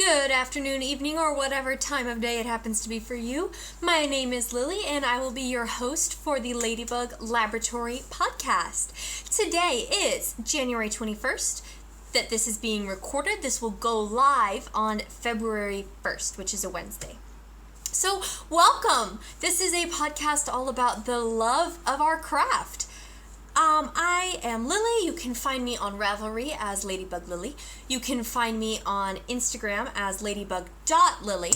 Good afternoon, evening, or whatever time of day it happens to be for you. My name is Lily, and I will be your host for the Ladybug Laboratory podcast. Today is January 21st that this is being recorded. This will go live on February 1st, which is a Wednesday. So, welcome! This is a podcast all about the love of our craft. I am Lily. You can find me on Ravelry as ladybuglily. You can find me on Instagram as ladybug.lily.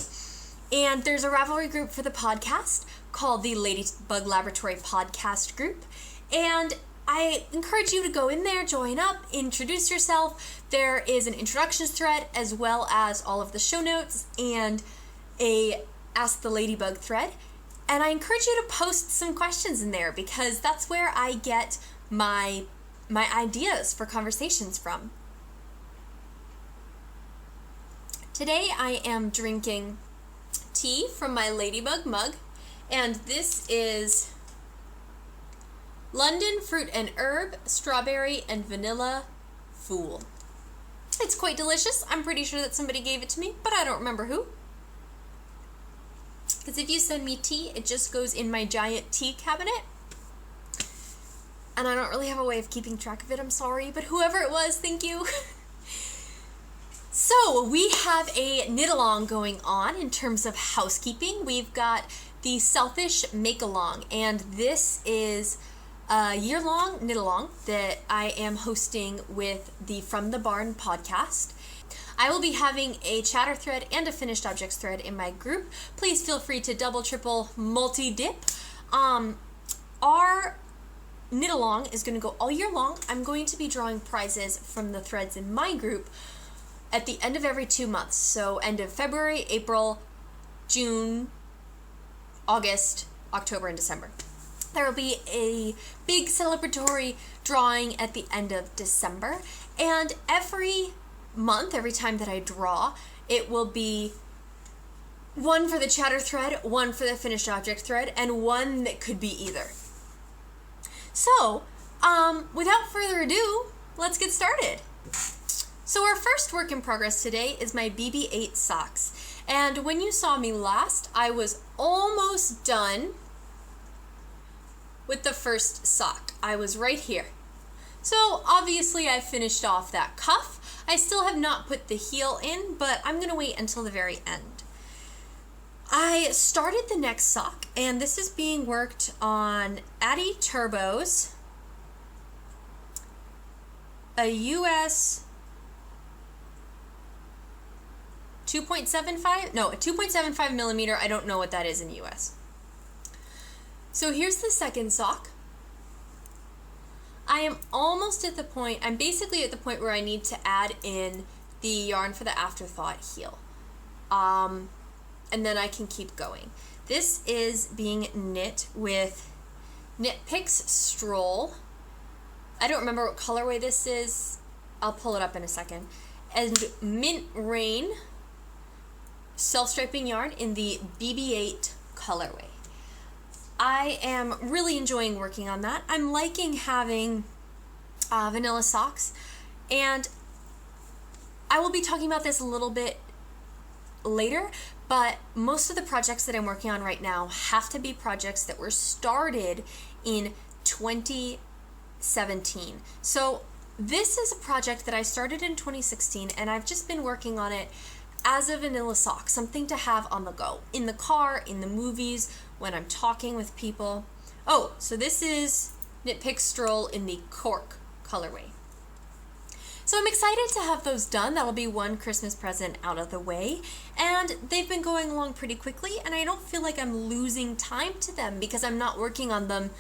And there's a Ravelry group for the podcast called the Ladybug Laboratory Podcast Group. And I encourage you to go in there, join up, introduce yourself. There is an introductions thread as well as all of the show notes and a Ask the Ladybug thread. And I encourage you to post some questions in there because that's where I get my ideas for conversations from. Today I am drinking tea from my Ladybug mug, and this is London Fruit and Herb, Strawberry and Vanilla Fool. It's quite delicious. I'm pretty sure that somebody gave it to me, but I don't remember who. Because if you send me tea, it just goes in my giant tea cabinet. And I don't really have a way of keeping track of it, I'm sorry. But whoever it was, thank you. So, we have a knit-along going on in terms of housekeeping. We've got the Selfish Make-Along. And this is a year-long knit-along that I am hosting with the From the Barn podcast. I will be having a chatter thread and a finished objects thread in my group. Please feel free to double, triple, multi-dip. Our knit-along is going to go all year long. I'm going to be drawing prizes from the threads in my group at the end of every 2 months. So end of February, April, June, August, October, and December. There will be a big celebratory drawing at the end of December. And every month, every time that I draw, it will be one for the chatter thread, one for the finished object thread, and one that could be either. So, without further ado, let's get started. So our first work in progress today is my BB-8 socks. And when you saw me last, I was almost done with the first sock. I was right here. So obviously I finished off that cuff. I still have not put the heel in, but I'm going to wait until the very end. I started the next sock, and this is being worked on Addy Turbos, a US 2.75 millimeter. I don't know what that is in US. So here's the second sock. I am almost at the point, I'm basically at the point where I need to add in the yarn for the afterthought heel. And then I can keep going. This is being knit with Knit Picks Stroll. I don't remember what colorway this is. I'll pull it up in a second. And Mint Rain self-striping yarn in the BB-8 colorway. I am really enjoying working on that. I'm liking having vanilla socks, and I will be talking about this a little bit later, but most of the projects that I'm working on right now have to be projects that were started in 2017. So this is a project that I started in 2016, and I've just been working on it as a vanilla sock, something to have on the go, in the car, in the movies, when I'm talking with people. Oh, so this is Knit Pick Stroll in the Cork colorway. So I'm excited to have those done. That'll be one Christmas present out of the way. And they've been going along pretty quickly, and I don't feel like I'm losing time to them because I'm not working on them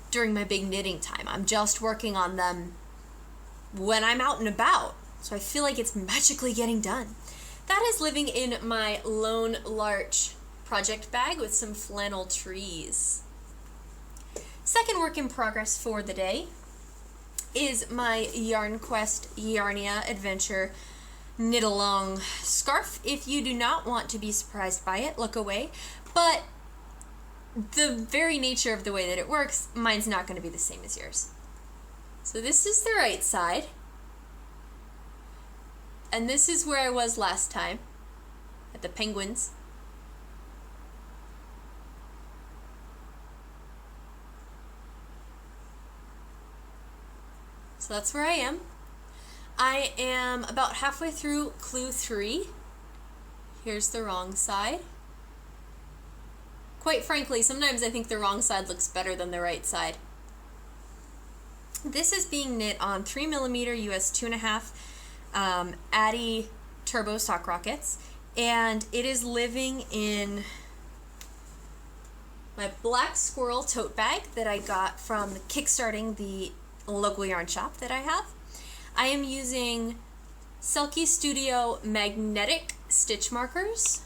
during my big knitting time. I'm just working on them when I'm out and about. So I feel like it's magically getting done. That is living in my Lone Larch project bag with some flannel trees. Second work in progress for the day is my Yarn Quest Yarnia Adventure Knit Along scarf. If you do not want to be surprised by it, look away. But the very nature of the way that it works, mine's not going to be the same as yours. So this is the right side. And this is where I was last time. at the penguins. So that's where I am. I am about halfway through clue 3. Here's the wrong side. Quite frankly, sometimes I think the wrong side looks better than the right side. This is being knit on 3mm US 2.5 Addy Turbo Sock Rockets, and it is living in my black squirrel tote bag that I got from kickstarting the local yarn shop that I have. I am using Selkie Studio magnetic stitch markers,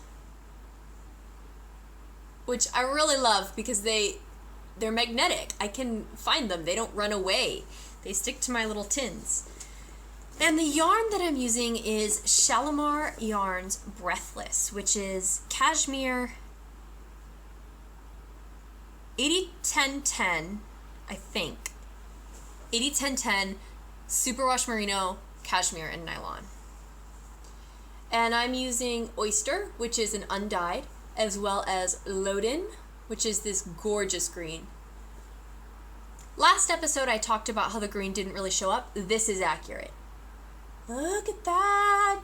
which I really love because they're magnetic. I can find them. They don't run away. They stick to my little tins. And the yarn that I'm using is Shalimar Yarns Breathless, which is cashmere 80-10-10, I think. 80-10-10, superwash merino, cashmere, and nylon. And I'm using Oyster, which is an undyed, as well as Loden, which is this gorgeous green. Last episode I talked about how the green didn't really show up. This is accurate. Look at that!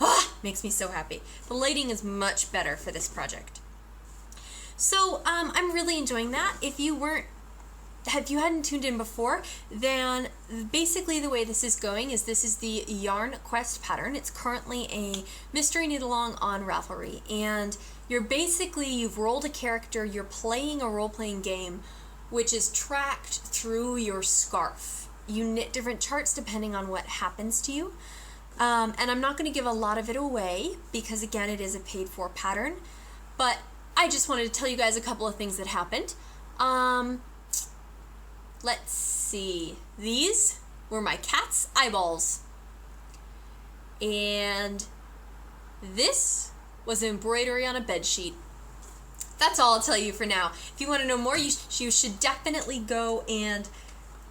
Ah, makes me so happy. The lighting is much better for this project. So I'm really enjoying that. If you hadn't tuned in before, then basically the way this is going is this is the Yarn Quest pattern. It's currently a mystery knit along on Ravelry, and you've rolled a character, you're playing a role-playing game which is tracked through your scarf. You knit different charts depending on what happens to you, and I'm not going to give a lot of it away because again it is a paid for pattern, but I just wanted to tell you guys a couple of things that happened. Let's see. These were my cat's eyeballs. And this was embroidery on a bed sheet. That's all I'll tell you for now. If you want to know more, you should definitely go and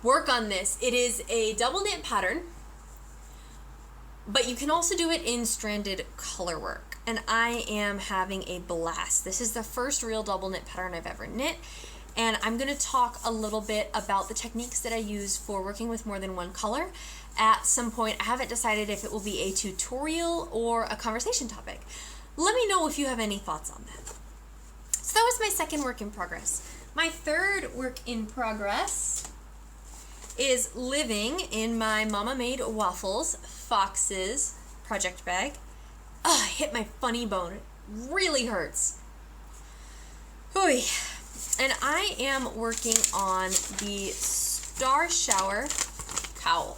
work on this. It is a double knit pattern, but you can also do it in stranded color work. And I am having a blast. This is the first real double knit pattern I've ever knit. And I'm going to talk a little bit about the techniques that I use for working with more than one color at some point. I haven't decided if it will be a tutorial or a conversation topic. Let me know if you have any thoughts on that. So that was my second work in progress. My third work in progress is living in my Mama Made Waffles Foxes project bag. Ugh, I hit my funny bone. It really hurts. Oy. And I am working on the Star Shower cowl.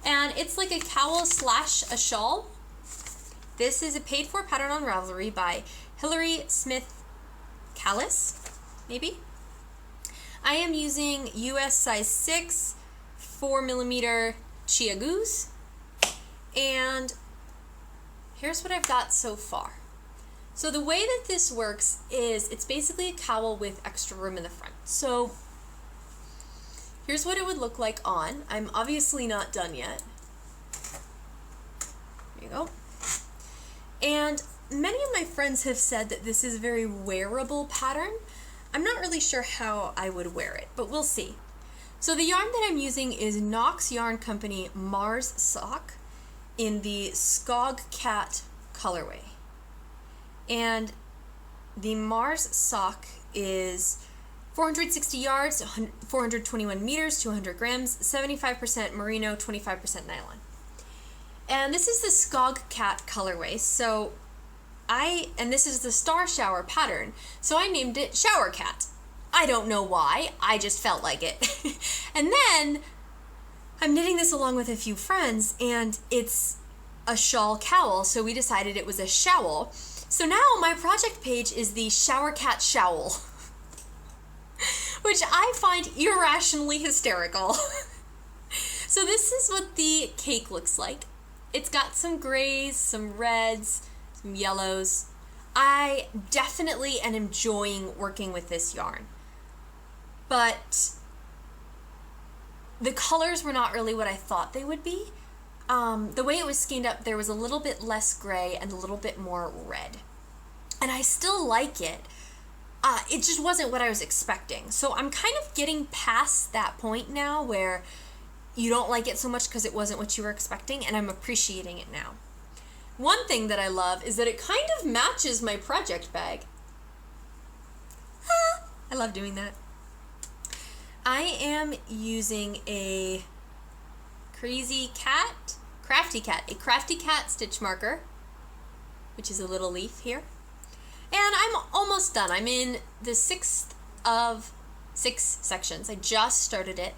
And it's like a cowl slash a shawl. This is a paid for pattern on Ravelry by Hillary Smith Callis, maybe. I am using US size 6, 4mm Chia Goose. And here's what I've got so far. So the way that this works is it's basically a cowl with extra room in the front. So here's what it would look like on. I'm obviously not done yet. There you go. And many of my friends have said that this is a very wearable pattern. I'm not really sure how I would wear it, but we'll see. So the yarn that I'm using is Knox Yarn Company Mars Sock in the Skog Cat colorway. And the Mars sock is 460 yards, 421 meters, 200 grams, 75% merino, 25% nylon. And this is the Skog Cat colorway. So this is the Star Shower pattern. So I named it Shower Cat. I don't know why, I just felt like it. And then I'm knitting this along with a few friends, and it's a shawl cowl, so we decided it was a showl. So now my project page is the Shower Cat Showl, which I find irrationally hysterical. So this is what the cake looks like. It's got some grays, some reds, some yellows. I definitely am enjoying working with this yarn, but the colors were not really what I thought they would be. the way it was skeined up, there was a little bit less gray and a little bit more red. And I still like it. It just wasn't what I was expecting. So I'm kind of getting past that point now where you don't like it so much because it wasn't what you were expecting, and I'm appreciating it now. One thing that I love is that it kind of matches my project bag. I love doing that. I am using a Crafty Cat stitch marker, which is a little leaf here. And I'm almost done. I'm in the 6th of 6 sections. I just started it.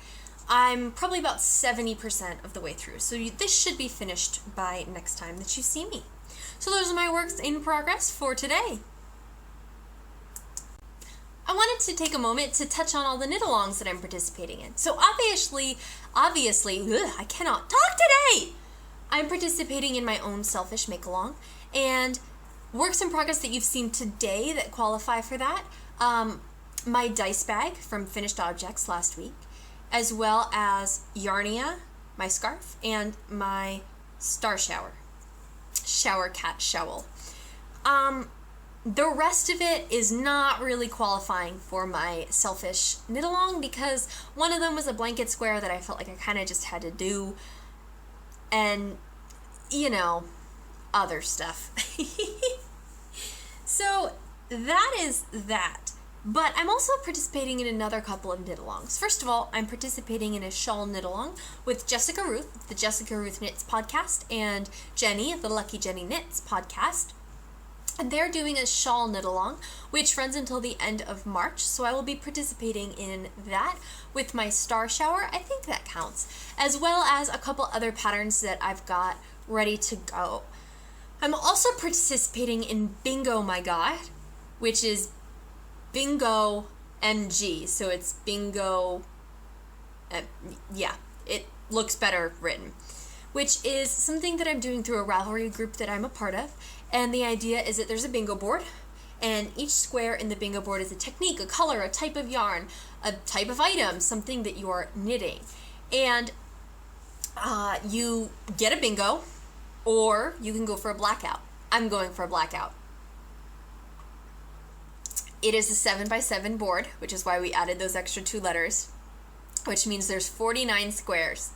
I'm probably about 70% of the way through. So this should be finished by next time that you see me. So those are my works in progress for today. I wanted to take a moment to touch on all the knit-alongs that I'm participating in. So obviously, I cannot talk today! I'm participating in my own selfish make-along, and works in progress that you've seen today that qualify for that, my dice bag from Finished Objects last week, as well as Yarnia, my scarf, and my star shower cat showl. The rest of it is not really qualifying for my selfish knit-along because one of them was a blanket square that I felt like I kind of just had to do, and, you know, other stuff. So that is that. But I'm also participating in another couple of knit-alongs. First of all, I'm participating in a shawl knit-along with Jessica Ruth, the Jessica Ruth Knits podcast, and Jenny, the Lucky Jenny Knits podcast. And they're doing a shawl knit-along, which runs until the end of March, so I will be participating in that with my star shower. I think that counts, as well as a couple other patterns that I've got ready to go. I'm also participating in Bingo My God, which is Bingo MG, so it's Bingo, it looks better written, which is something that I'm doing through a Ravelry group that I'm a part of, and the idea is that there's a bingo board, and each square in the bingo board is a technique, a color, a type of yarn, a type of item, something that you're knitting, and you get a bingo, or you can go for a blackout. I'm going for a blackout. It is a 7x7 board, which is why we added those extra 2 letters, which means there's 49 squares.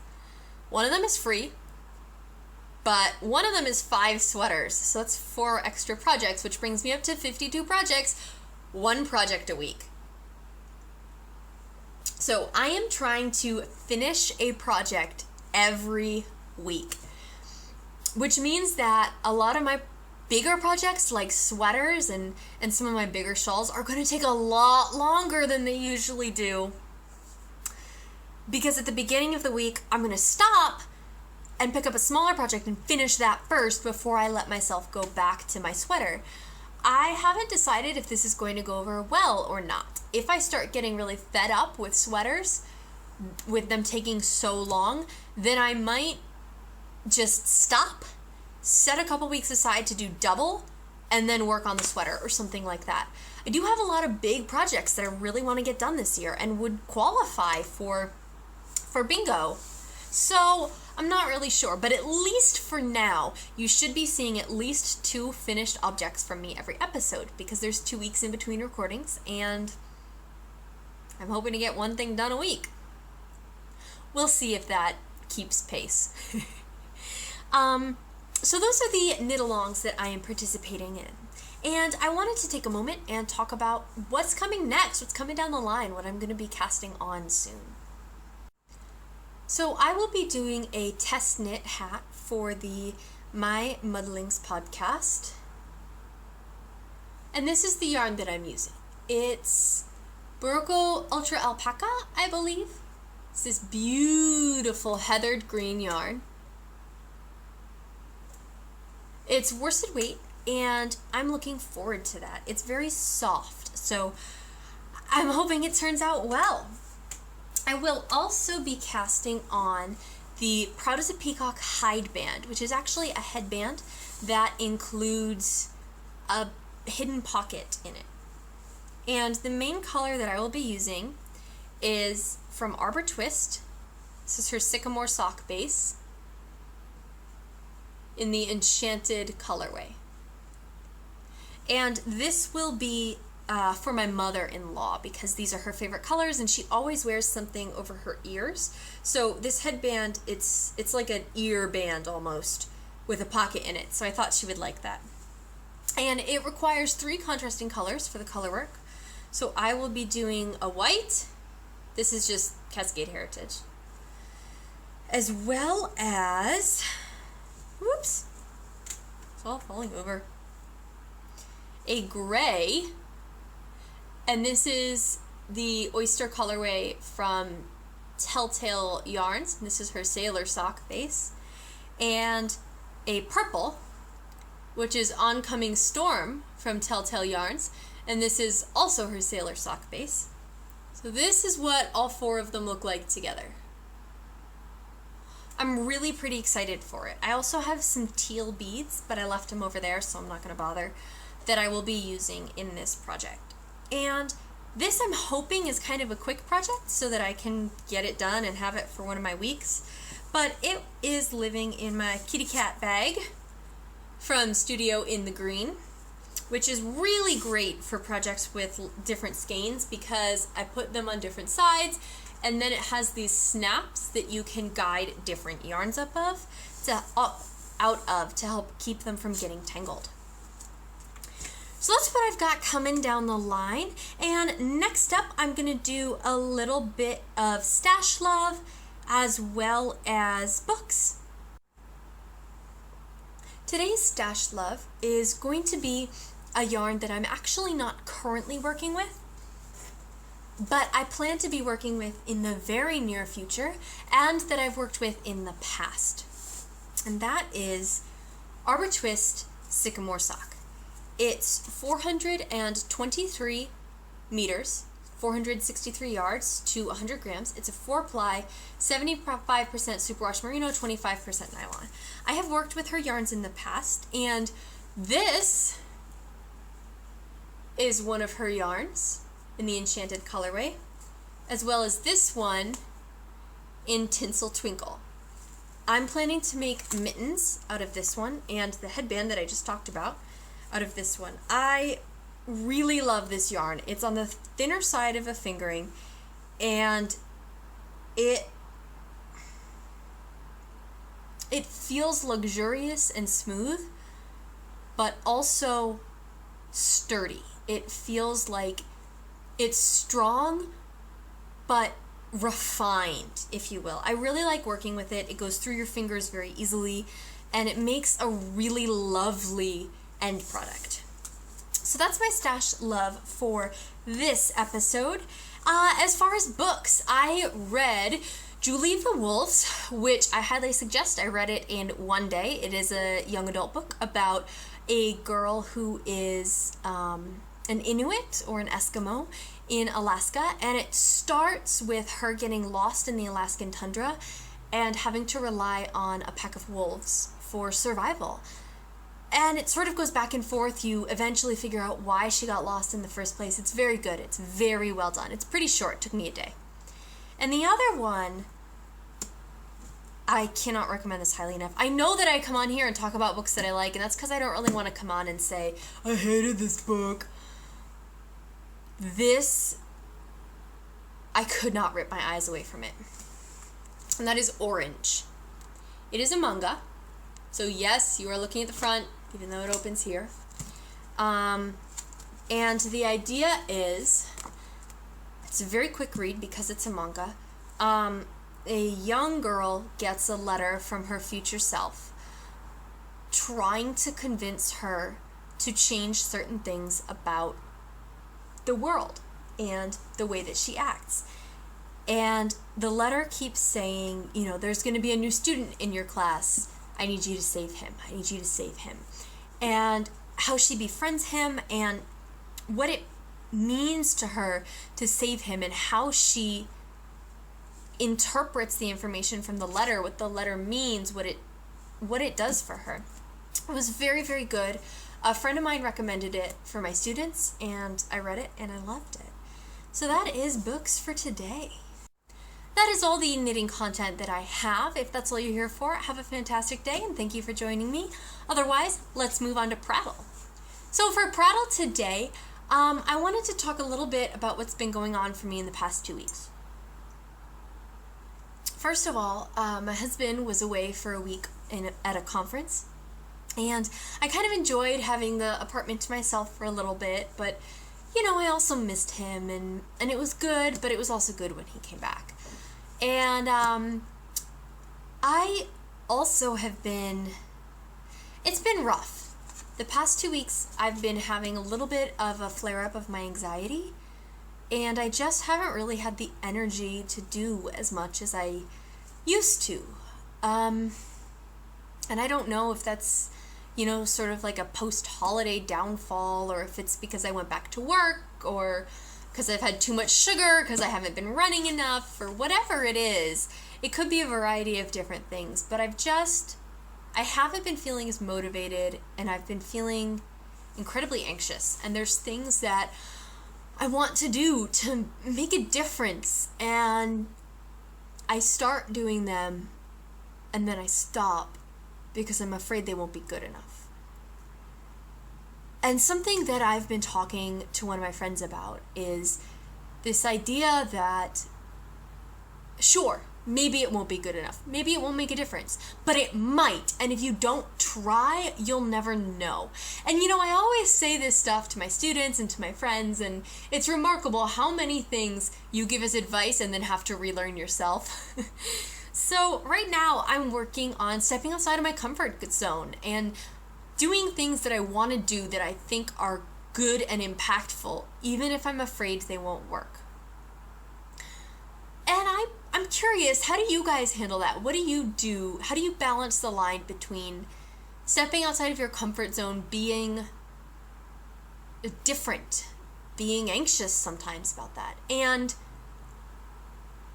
One of them is free, but one of them is 5 sweaters, so that's 4 extra projects, which brings me up to 52 projects, 1 project a week. So I am trying to finish a project every week, which means that a lot of my bigger projects like sweaters and some of my bigger shawls are going to take a lot longer than they usually do. Because at the beginning of the week, I'm going to stop and pick up a smaller project and finish that first before I let myself go back to my sweater. I haven't decided if this is going to go over well or not. If I start getting really fed up with sweaters, with them taking so long, then I might just stop, set a couple weeks aside to do double, and then work on the sweater or something like that. I do have a lot of big projects that I really want to get done this year and would qualify for bingo. So I'm not really sure, but at least for now, you should be seeing at least 2 finished objects from me every episode because there's 2 weeks in between recordings, and I'm hoping to get 1 thing done a week. We'll see if that keeps pace. So those are the knit-alongs that I am participating in. And I wanted to take a moment and talk about what's coming next, what's coming down the line, what I'm going to be casting on soon. So I will be doing a test knit hat for the My Muddlings podcast. And this is the yarn that I'm using. It's Buroko Ultra Alpaca, I believe. It's this beautiful heathered green yarn. It's worsted weight, and I'm looking forward to that. It's very soft, so I'm hoping it turns out well. I will also be casting on the Proud as a Peacock hide band, which is actually a headband that includes a hidden pocket in it. And the main color that I will be using is from Arbor Twist. This is her Sycamore sock base. in the Enchanted colorway. And this will be for my mother-in-law because these are her favorite colors and she always wears something over her ears. So this headband, it's like an ear band almost with a pocket in it. So I thought she would like that. And it requires 3 contrasting colors for the color work. So I will be doing a white. This is just Cascade Heritage. As well as, whoops, it's all falling over. A gray, and this is the Oyster colorway from Telltale Yarns. This is her Sailor Sock base. And a purple, which is Oncoming Storm from Telltale Yarns, and this is also her Sailor Sock base. So this is what all 4 of them look like together. I'm really pretty excited for it. I also have some teal beads, but I left them over there, so I'm not going to bother, that I will be using in this project. And this I'm hoping is kind of a quick project so that I can get it done and have it for one of my weeks. But it is living in my kitty cat bag from Studio in the Green, which is really great for projects with different skeins because I put them on different sides, and then it has these snaps that you can guide different yarns out of to help keep them from getting tangled. So that's what I've got coming down the line. And next up, I'm going to do a little bit of stash love as well as books. Today's stash love is going to be a yarn that I'm actually not currently working with, but I plan to be working with in the very near future and that I've worked with in the past. And that is Arbor Twist Sycamore Sock. It's 423 meters, 463 yards to 100 grams. It's a 4-ply, 75% superwash merino, 25% nylon. I have worked with her yarns in the past, and this is one of her yarns in the Enchanted colorway, as well as this one in Tinsel Twinkle. I'm planning to make mittens out of this one and the headband that I just talked about out of this one. I really love this yarn. It's on the thinner side of a fingering, and it feels luxurious and smooth, but also sturdy. It feels like it's strong, but refined, if you will. I really like working with it. It goes through your fingers very easily, and it makes a really lovely end product. So that's my stash love for this episode. As far as books, I read Julie the Wolves, which I highly suggest. I read it in one day. It is a young adult book about a girl who is an Inuit or an Eskimo in Alaska, and it starts with her getting lost in the Alaskan tundra and having to rely on a pack of wolves for survival. And it sort of goes back and forth. You eventually figure out why she got lost in the first place. It's very good. It's very well done. It's pretty short. It took me a day. And the other one, I cannot recommend this highly enough. I know that I come on here and talk about books that I like, and that's because I don't really want to come on and say, I hated this book. This, I could not rip my eyes away from it. And that is Orange. It is a manga. So yes, you are looking at the front, even though it opens here. And the idea is, it's a very quick read because it's a manga. A young girl gets a letter from her future self trying to convince her to change certain things about the world and the way that she acts. And the letter keeps saying, you know, there's going to be a new student in your class. I need you to save him. I need you to save him. And how she befriends him and what it means to her to save him and how she interprets the information from the letter, what the letter means, what it does for her. It was very, very good. A friend of mine recommended it for my students, and I read it and I loved it. So that is books for today. that is all the knitting content that I have. If that's all you're here for, have a fantastic day and thank you for joining me. Otherwise, let's move on to prattle. So for prattle today, I wanted to talk a little bit about what's been going on for me in the past 2 weeks. First of all, my husband was away for a week at a conference, and I kind of enjoyed having the apartment to myself for a little bit, but you know, I also missed him, and it was good, but it was also good when he came back. And I also have been, it's been rough. The past 2 weeks, I've been having a little bit of a flare-up of my anxiety, and I just haven't really had the energy to do as much as I used to. And I don't know if that's, you know, sort of like a post-holiday downfall, or if it's because I went back to work, or because I've had too much sugar, because I haven't been running enough, or whatever it is. It could be a variety of different things, but I haven't been feeling as motivated, and I've been feeling incredibly anxious, and there's things that I want to do to make a difference, and I start doing them, and then I stop because I'm afraid they won't be good enough. And something that I've been talking to one of my friends about is this idea that, sure, maybe it won't be good enough. Maybe it won't make a difference, but it might. And if you don't try, you'll never know. And you know, I always say this stuff to my students and to my friends, and it's remarkable how many things you give as advice and then have to relearn yourself. So right now I'm working on stepping outside of my comfort zone and doing things that I want to do that I think are good and impactful, even if I'm afraid they won't work. And I'm curious, how do you guys handle that? What do you do? How do you balance the line between stepping outside of your comfort zone, being different, being anxious sometimes about that, and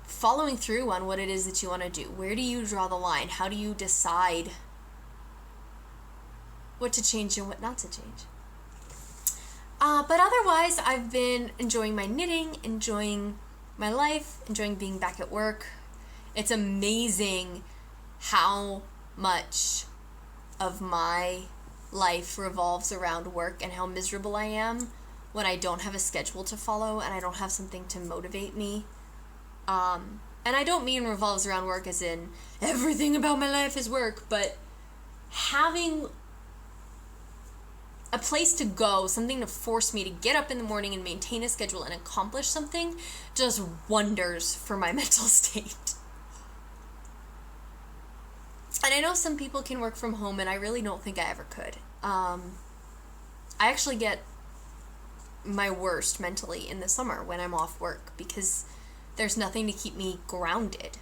following through on what it is that you want to do? Where do you draw the line? How do you decide what to change and what not to change? But otherwise, I've been enjoying my knitting, enjoying my life, enjoying being back at work. It's amazing how much of my life revolves around work and how miserable I am when I don't have a schedule to follow and I don't have something to motivate me. And I don't mean revolves around work as in everything about my life is work, but having a place to go, something to force me to get up in the morning and maintain a schedule and accomplish something, does wonders for my mental state. And I know some people can work from home, and I really don't think I ever could. I actually get my worst mentally in the summer when I'm off work because there's nothing to keep me grounded.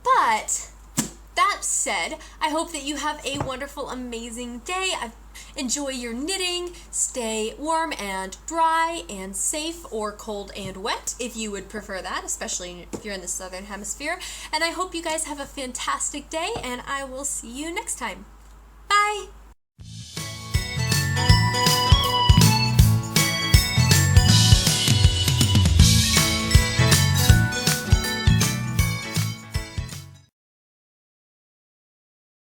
But that said, I hope that you have a wonderful, amazing day. Enjoy your knitting. Stay warm and dry and safe, or cold and wet if you would prefer that, especially if you're in the southern hemisphere. And I hope you guys have a fantastic day, and I will see you next time. Bye!